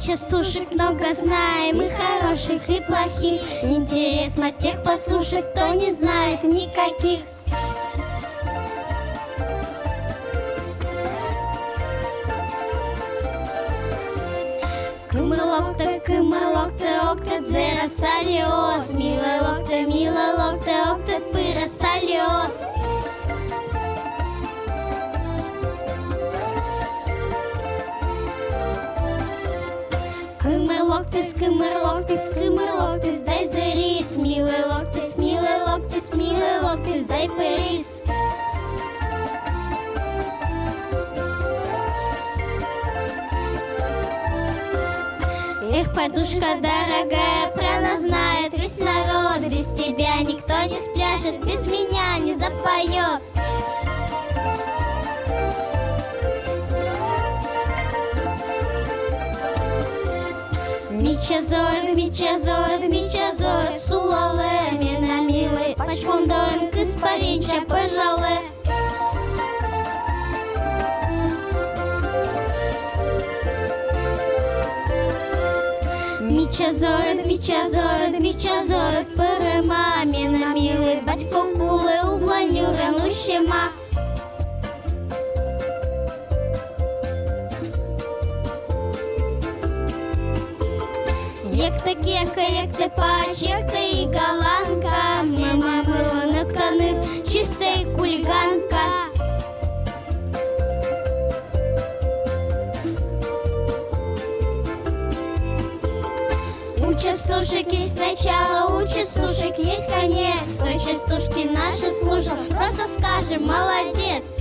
частушек много знаем, и хороших, и плохих. Интересно тех послушать, кто не знает никаких. Кымырлок ты, октет, зерасалиоз. Милый лок ты, октет, пырасалиоз. Кымырлок ты, сдай зерис. Милый лок ты, сдай пырис. Эх, подушка дорогая, про нас знает весь народ. Без тебя никто не спляшет, без меня не запоет. Мичазор, сулале, меня милый, почем дорн кыз паринча, пожалуй. Мичазор, пырыма, меня милый, батько кулы, угланю, ранущема. Як те пач, як те і галанка, мама мила нектаних, чиста і хуліганка. У частушек есть начало, у частушек есть конец. Кто частушки наши слушал, просто скажем молодец.